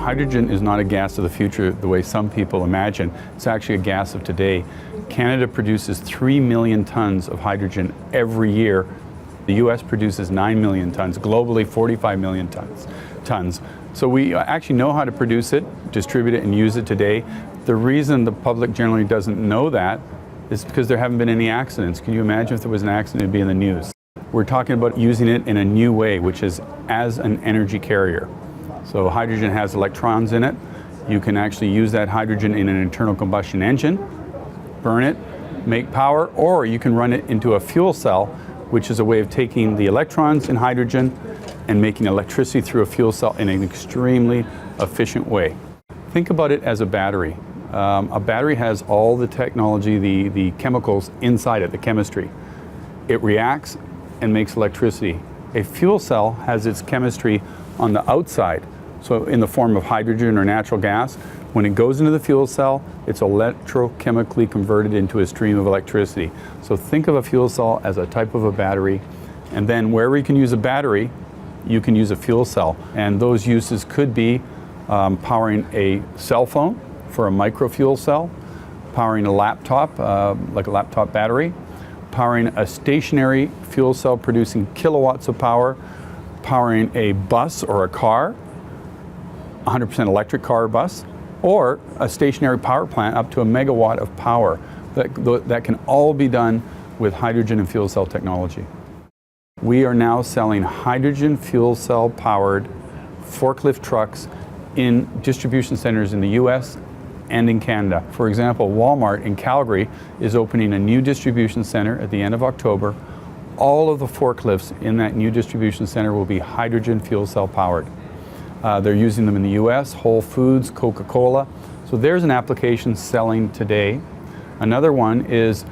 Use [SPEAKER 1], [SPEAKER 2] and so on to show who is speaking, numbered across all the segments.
[SPEAKER 1] Hydrogen is not a gas of the future the way some people imagine. It's actually a gas of today. Canada produces 3 million tons of hydrogen every year. The US produces 9 million tons, globally 45 million tons. So we actually know how to produce it, distribute it, and use it today. The reason the public generally doesn't know that is because there haven't been any accidents. Can you imagine if there was an accident, it'd be in the news? We're talking about using it in a new way, which is as an energy carrier. So hydrogen has electrons in it. You can actually use that hydrogen in an internal combustion engine, burn it, make power, or you can run it into a fuel cell, which is a way of taking the electrons in hydrogen and making electricity through a fuel cell in an extremely efficient way. Think about it as a battery. A battery has all the technology, the chemicals inside it, the chemistry. It reacts and makes electricity. A fuel cell has its chemistry on the outside, so in the form of hydrogen or natural gas. When it goes into the fuel cell, it's electrochemically converted into a stream of electricity. So think of a fuel cell as a type of a battery, and then wherever you can use a battery, you can use a fuel cell. And those uses could be powering a cell phone for a micro fuel cell, powering a laptop, like a laptop battery, powering a stationary fuel cell producing kilowatts of power, powering a bus or a car, 100% electric car or bus, or a stationary power plant up to a megawatt of power. That can all be done with hydrogen and fuel cell technology. We are now selling hydrogen fuel cell powered forklift trucks in distribution centers in the US and in Canada. For example, Walmart in Calgary is opening a new distribution center at the end of October. All of the forklifts in that new distribution center will be hydrogen fuel cell powered. They're using them in the US, Whole Foods, Coca-Cola. So there's an application selling today. Another one is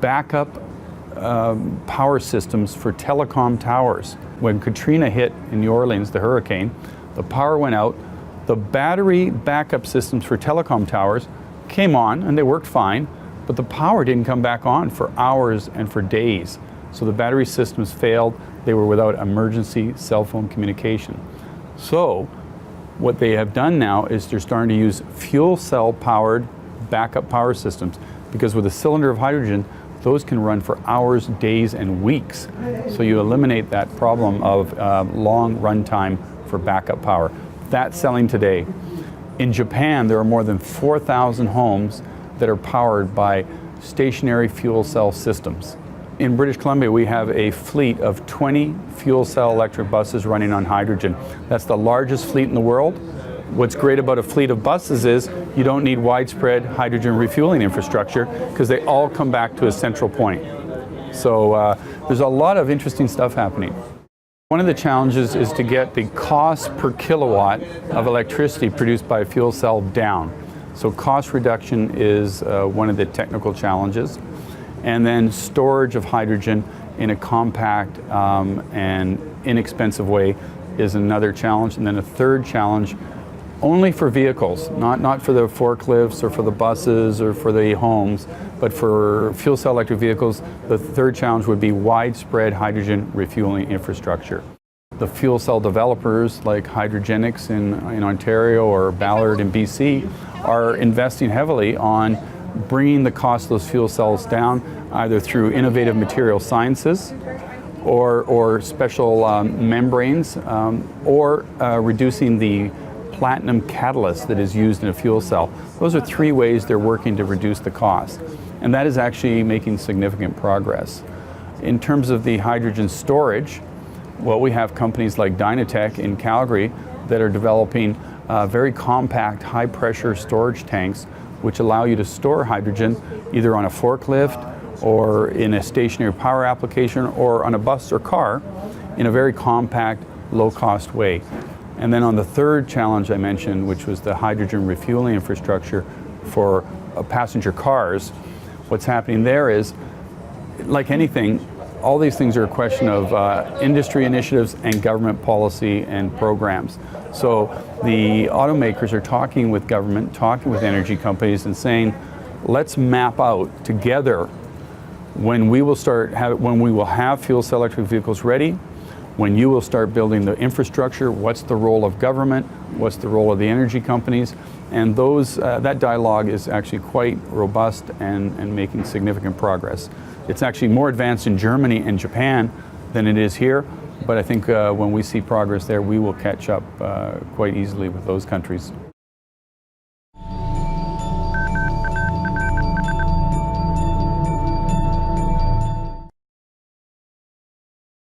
[SPEAKER 1] backup power systems for telecom towers. When Katrina hit in New Orleans, the hurricane, the power went out. The battery backup systems for telecom towers came on and they worked fine, but the power didn't come back on for hours and for days. So the battery systems failed. They were without emergency cell phone communication. So what they have done now is they're starting to use fuel cell powered backup power systems, because with a cylinder of hydrogen, those can run for hours, days, and weeks. So you eliminate that problem of long run time for backup power. That's selling today. In Japan, there are more than 4,000 homes that are powered by stationary fuel cell systems. In British Columbia, we have a fleet of 20 fuel cell electric buses running on hydrogen. That's the largest fleet in the world. What's great about a fleet of buses is you don't need widespread hydrogen refueling infrastructure because they all come back to a central point. So there's a lot of interesting stuff happening. One of the challenges is to get the cost per kilowatt of electricity produced by a fuel cell down. So cost reduction is one of the technical challenges. And then storage of hydrogen in a compact and inexpensive way is another challenge. And then a third challenge, only for vehicles, not for the forklifts or for the buses or for the homes, but for fuel cell electric vehicles, the third challenge would be widespread hydrogen refueling infrastructure. The fuel cell developers like Hydrogenics in Ontario or Ballard in BC are investing heavily on bringing the cost of those fuel cells down, either through innovative material sciences or special membranes, or reducing the platinum catalyst that is used in a fuel cell. Those are three ways they're working to reduce the cost. And that is actually making significant progress. In terms of the hydrogen storage, well, we have companies like Cleantech in Calgary that are developing very compact, high-pressure storage tanks which allow you to store hydrogen either on a forklift or in a stationary power application or on a bus or car in a very compact, low-cost way. And then on the third challenge I mentioned, which was the hydrogen refueling infrastructure for passenger cars, what's happening there is, like anything, all these things are a question of industry initiatives and government policy and programs. So the automakers are talking with government, talking with energy companies and saying, let's map out together when we will have fuel cell electric vehicles ready, When you will start building the infrastructure, what's the role of government? What's the role of the energy companies? And that dialogue is actually quite robust and making significant progress. It's actually more advanced in Germany and Japan than it is here, but I think when we see progress there, we will catch up quite easily with those countries.